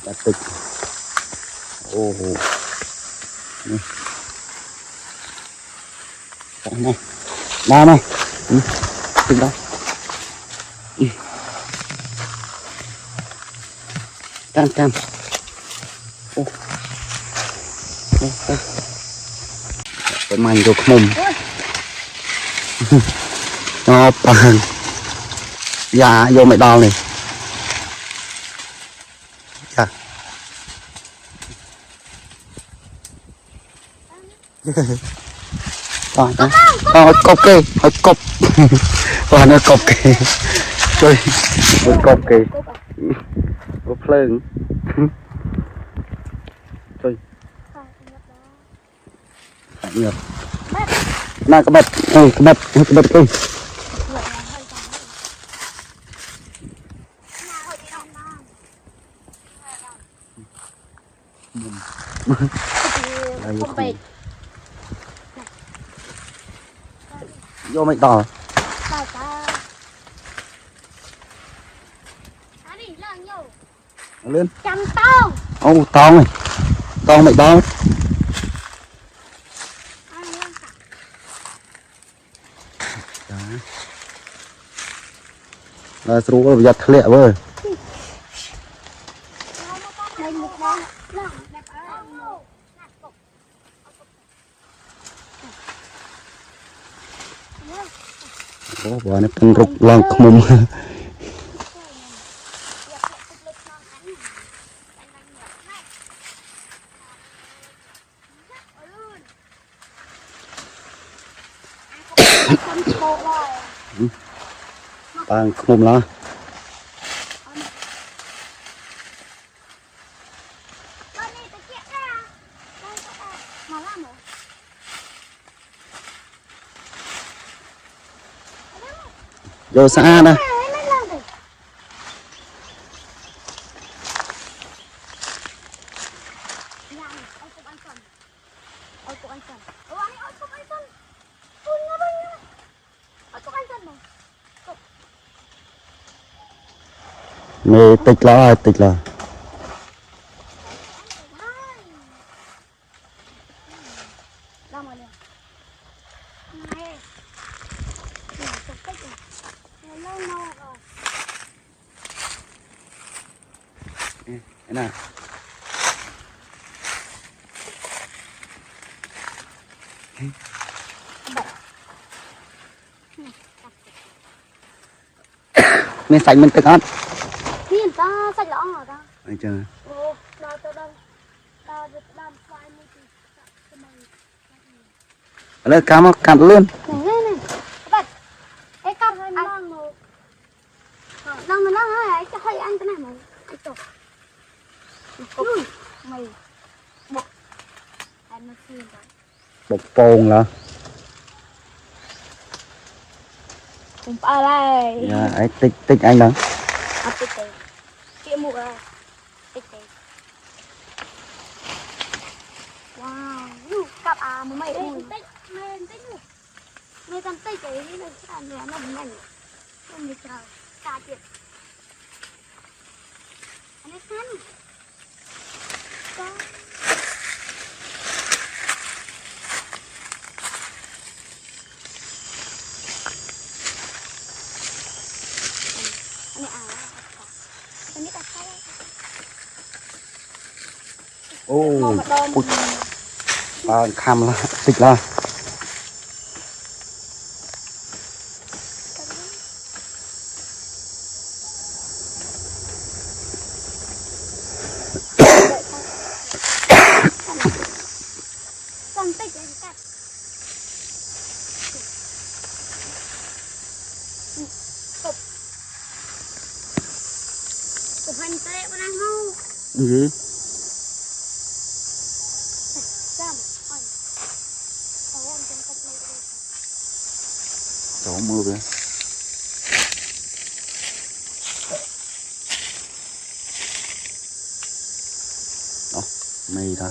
จัดตึกโอ้โหนี่จัดไหมมาไหมตึกได้กันโอ้ประมาณตัวขมุมนอปานยาโยไม่ดาวเลยจ้ะต่อกบเกยกบว่าเนื้อกบเกยช่วยกบเกยกบเพลิงช่วยเงียบน่ากระเบ็ดกระเบ็ดเกยโยไม่ต่อเล่นจำต้องโอ้ตองเลยตองไม่ตองเราสู้กับยัดทะเลเว้ยโอ้โหนี่เป็นรูปลองขมุมปางขมุมแล้วโยสะอาดนะไม่ติดแล้วน่ะไม่ใส่มันตึกอ่ะพี่ตาใส่หรอตาไม่เจอโอ้ตาไฟมือแล้วกำมากัดเลื่อนนี่แบบไอ้กัดให้นั่งเลยนั่งให้จะให้อันกันไหนมั้งไอ้ตัวไม่บอกอันมาคืนไปบอกโป่งเหรอผมอะไรไอ้ติ๊กanh đóติ๊กkia mũ àติ๊กว้าวกับมันไม่อุ่นติ๊กไม่ทำติ๊กเลยนี่เลยอันนี้มันมีกระดาษเจ็บอันนี้ขั้นก็โอ้ปุ๊บปลาคำละติดละgì chỗ mưa kìa đó mây ta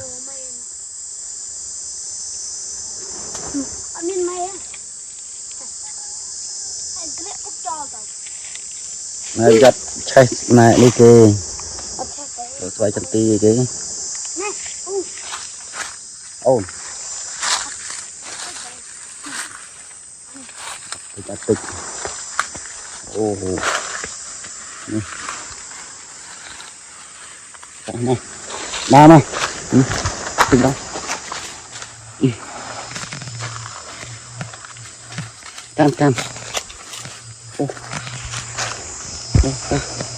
này giật chạy này đi kì สวยจังตีchứ นี่อู้ ôn tịch à tịch ô nè này ba này tịch đâu cam cam ô ô ô